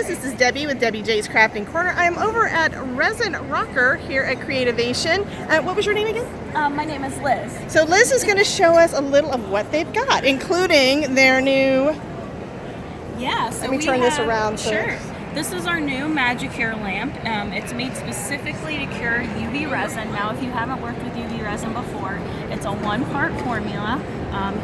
guys, this is Debbie with Debbie J's Crafting Corner. I'm over at Resin Rocker here at Creativation. What was your name again? My name is Liz. So Liz is going to show us a little of what they've got, including their new... Yeah, so let me turn this around. Sure. This is our new Magic Cure lamp. It's made specifically to cure UV resin. Now, if you haven't worked with UV resin before, it's a one-part formula.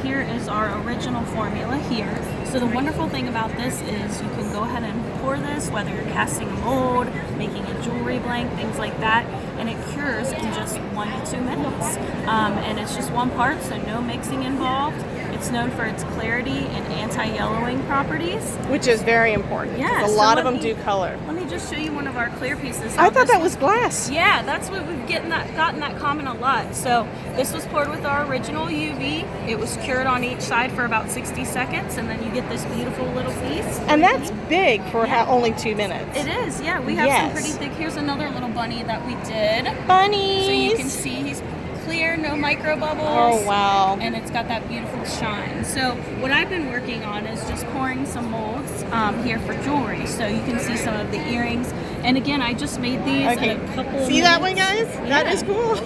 Here is our original formula here. So the wonderful thing about this is you can go ahead and pour this, whether you're casting a mold, making a jewelry blank, things like that, and it cures in just 1 to 2 minutes. And it's just one part, so no mixing involved. It's known for its clarity and anti-yellowing properties. Which is very important. Yeah, a lot of them do color. Let me just show you one of our clear pieces. I thought that was glass. Yeah, that's what we've gotten that comment a lot. So this was poured with our original UV. It was cured on each side for about 60 seconds, and then you get this beautiful little piece. And that's big for only 2 minutes. It is, yeah. We have some pretty thick. Here's another little bunny that we did. Bunnies! So you can see he's clear, no micro bubbles. Oh, wow. And it's got that beautiful shine. So what I've been working on is just pouring some molds here for jewelry. So you can see some of the earrings. And again, I just made these in a couple See minutes. that one, guys? Yeah. That is cool.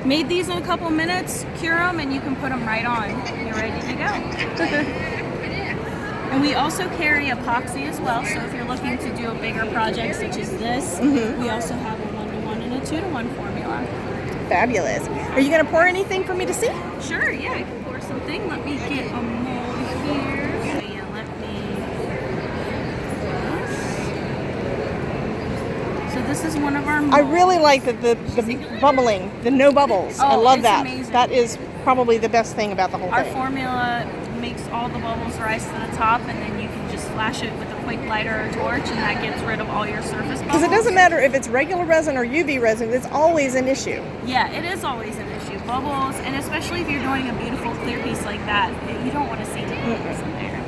Made these in a couple minutes, cure them, and you can put them right on. You're ready to go. And we also carry epoxy as well. So if you're looking to do a bigger project such as this, we also have a 1-to-1 and a 2-to-1 formula. Fabulous. Are you going to pour anything for me to see? Sure, yeah, I can pour something. Let me get a mold here. Yeah, let me... So this is one of our molds. I really like the bubbling, the no bubbles. I love that. Amazing. That is probably the best thing about the whole Our thing. formula makes all the bubbles rise to the top, and then you can just flash it with a quick lighter or torch, and that gets rid of all your surface bubbles. Because it doesn't matter if it's regular resin or UV resin, it's always an issue. Yeah, it is always an issue. Bubbles, and especially if you're doing a beautiful clear piece like that, you don't want to see the bubbles in there.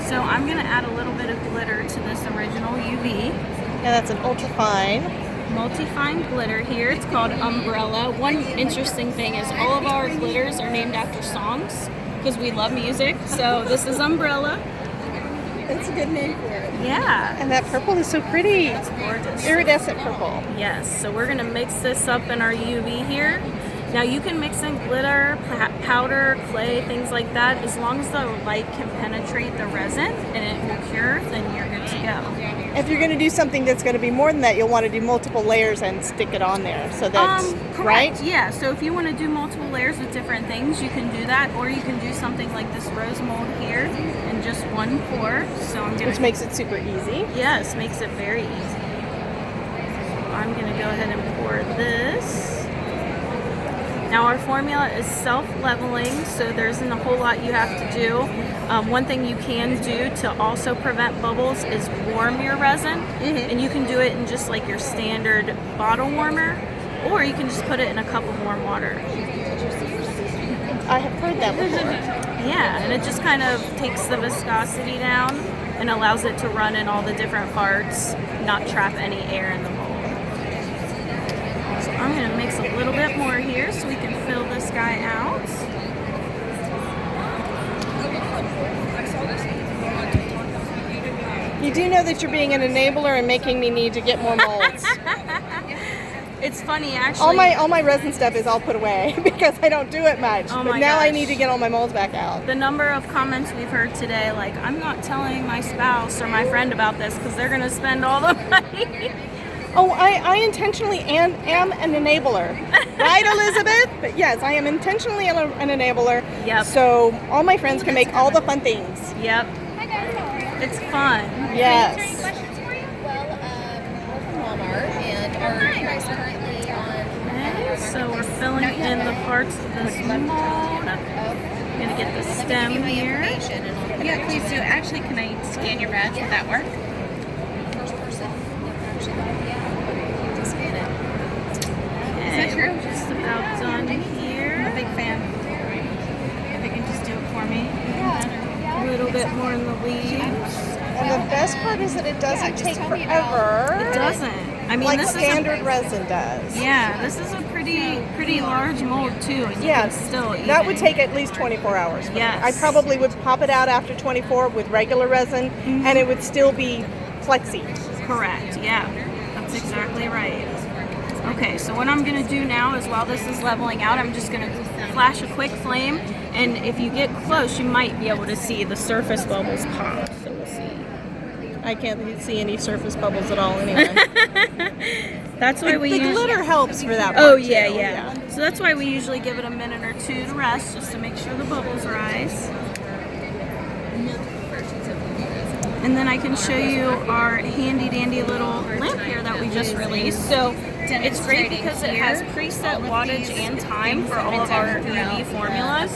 So I'm going to add a little bit of glitter to this original UV. And that's an ultra fine. Multi-fine glitter here. It's called Umbrella. One interesting thing is all of our glitters are named after songs because we love music. So this is Umbrella. That's a good name for it. Yeah. And that purple is so pretty. It's gorgeous. Iridescent purple. Yes. So we're going to mix this up in our UV here. Now you can mix in glitter, powder, clay, things like that. As long as the light can penetrate the resin and it will cure, then you're good to go. If you're going to do something that's going to be more than that, you'll want to do multiple layers and stick it on there. So that's correct. Right? Yeah. So if you want to do multiple layers with different things, you can do that, or you can do something like this rose mold here in just one pour. So I'm gonna, which makes it super easy. Yes, makes it very easy. I'm going to go ahead and pour this. Now our formula is self-leveling, so there isn't a whole lot you have to do. One thing you can do to also prevent bubbles is warm your resin, and you can do it in just like your standard bottle warmer, or you can just put it in a cup of warm water. I have heard that before. Yeah, and it just kind of takes the viscosity down and allows it to run in all the different parts, not trap any air in the mold. So I'm going to mix a little bit more here so we can fill this guy out. You do know that you're being an enabler and making me need to get more molds. It's funny, actually. All my resin stuff is all put away because I don't do it much. Oh but my now gosh. I need to get all my molds back out. The number of comments we've heard today, like, I'm not telling my spouse or my friend about this because they're going to spend all the money. Oh, I intentionally am an enabler. Right, Elizabeth? But yes, I am intentionally an enabler. Yep. So all my friends can make all the fun things. Yep. It's fun. Yes. Any questions for you? Well, we're from Walmart, and our price currently on... Okay, so we're filling in the parts of this mold. I'm going to get the stem here. Yeah, please do. Actually, can I scan your badge? Would that work? First person. Yeah. Scan it. Okay, Is that true? we're just about done here. I'm a big fan. If you can just do it for me. A little bit more in the leaves. And the best part is that it doesn't take forever. It doesn't. I mean, like this standard is resin does. yeah, this is a pretty large mold too, and you can still eat that it. would take at least 24 hours. Yes. I probably would pop it out after 24 with regular resin, and it would still be flexy. Correct, yeah. That's exactly right. Okay, so what I'm gonna do now is while this is leveling out, I'm just gonna flash a quick flame, and if you get close, you might be able to see the surface bubbles pop. So we'll see. I can't see any surface bubbles at all anyway. That's why we the glitter helps for that Oh part, yeah, too. yeah. So that's why we usually give it a minute or two to rest, just to make sure the bubbles rise. And then I can show you our handy dandy little lamp here that we just released. So it's great because it has preset wattage and time for all of our UV formulas.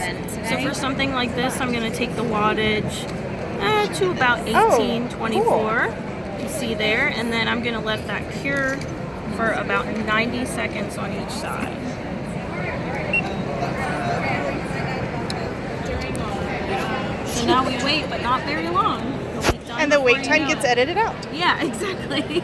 So for something like this, I'm going to take the wattage to about 1824. You see there, and then I'm going to let that cure for about 90 seconds on each side. So now we wait, but not very long. And the wait time gets edited out. Yeah, exactly.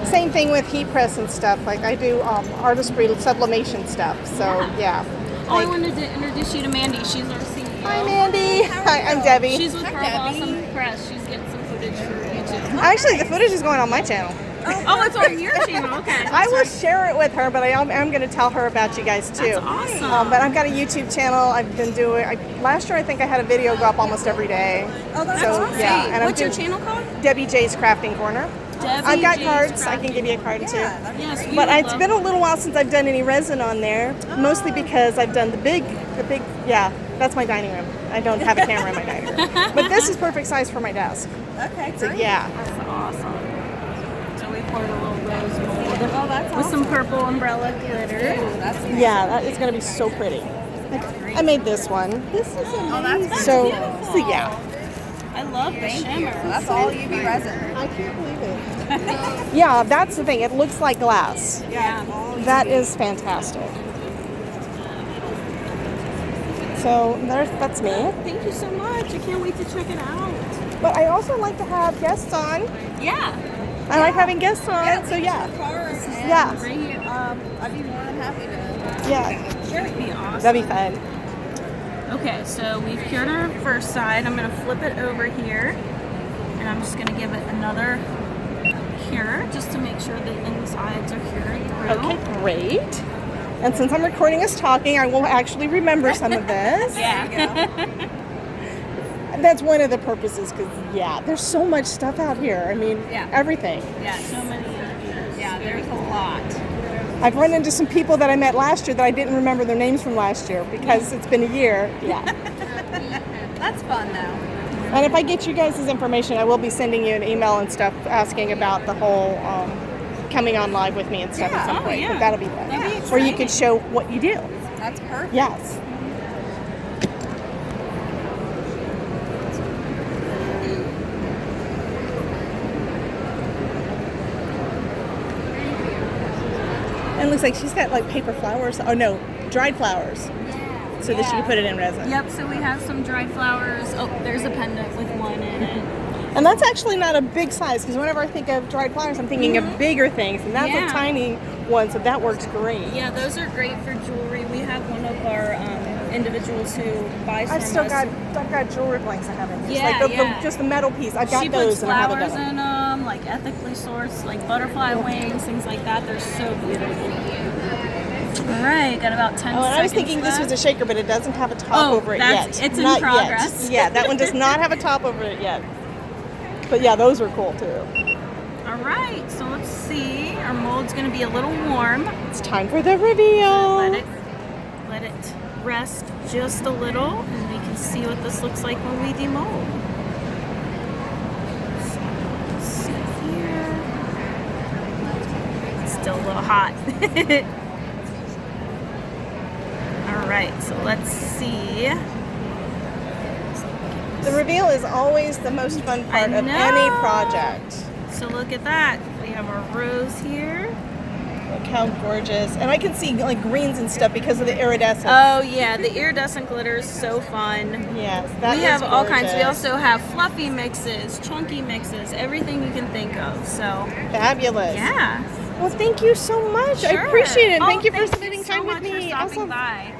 Same thing with heat press and stuff. Like I do artistry sublimation stuff. So yeah. Oh, I wanted to introduce you to Mandy. She's our CEO. Hi, Mandy. Hi, I'm Debbie. She's with Pearl Blossom Press. She's getting some footage for YouTube. Actually, the footage is going on my channel. Oh, it's on your channel. Okay. I will share it with her, but I'm going to tell her about you guys too. That's awesome. But I've got a YouTube channel. I've been doing. Last year, I think I had a video go up almost every day. Oh, that's so, awesome. Yeah, and What's your channel called? Debbie J's Crafting Corner. Debbie I've got J's cards. I Crafting. can give you a card too. Yes, we But would it's love been a little while since I've done any resin on there. Mostly because I've done the big. Yeah, that's my dining room. I don't have a camera in my dining room. But this is perfect size for my desk. Okay, So yeah. That's awesome. So we poured a little rose mold with some purple umbrella glitter. Yeah, that is going to be so pretty. I made this one. This is amazing. So yeah. I love the shimmer. That's all UV resin. I can't believe it. Yeah, that's the thing. It looks like glass. Yeah. That is fantastic. So that's me. Thank you so much. I can't wait to check it out. But I also like to have guests on. Yeah. I like having guests on. So yeah. Yeah. I'd be more than happy to. Yeah. That would be awesome. That'd be fun. Okay, so we've cured our first side. I'm going to flip it over here, and I'm just going to give it another cure just to make sure the insides are cured through. Okay, great. And since I'm recording us talking, I will actually remember some of this. Yeah. That's one of the purposes, because yeah, there's so much stuff out here. I mean, everything. Yeah, so many. Yeah, there's a lot. I've run into some people that I met last year that I didn't remember their names from last year because it's been a year. Yeah. That's fun though. And if I get you guys' information, I will be sending you an email and stuff asking about the whole coming on live with me and stuff at some point. yeah. But that'll be fun. That'd be Or you exciting. could show what you do. That's perfect. Yes. And it looks like she's got like paper flowers. Oh no, dried flowers. So that she can put it in resin. Yep, so we have some dried flowers. Oh, there's a pendant with one in it. And that's actually not a big size, because whenever I think of dried flowers, I'm thinking of bigger things, and that's a tiny one, so that works great. Yeah, those are great for jewelry. We have one of our individuals who buys from us. I've got jewelry blanks I haven't used. Yeah, like just the metal piece. I've got She those puts and I haven't flowers done them. in them, like ethically sourced, like butterfly wings, things like that. They're so beautiful. All right, got about 10 seconds. Oh, and I was thinking this was a shaker, but it doesn't have a top over it yet. It's in Not progress. Yet. Yeah, that one does not have a top over it yet. But yeah, those are cool too. All right, so let's see. Our mold's gonna be a little warm. It's time for the reveal. Let it rest just a little, and we can see what this looks like when we demold. So, let's see here. It's still a little hot. All right, so let's see. The reveal is always the most fun part of any project. So look at that. We have our rose here. Look how gorgeous. And I can see like greens and stuff because of the iridescence. Oh yeah, the iridescent glitter is so fun. Yes, that We is have all kinds. We gorgeous. also have fluffy mixes, chunky mixes, everything you can think of. So Fabulous. yeah. Well, thank you so much. I Sure. appreciate it. Oh, Thank you for thank spending so time with much for me. stopping Awesome. by.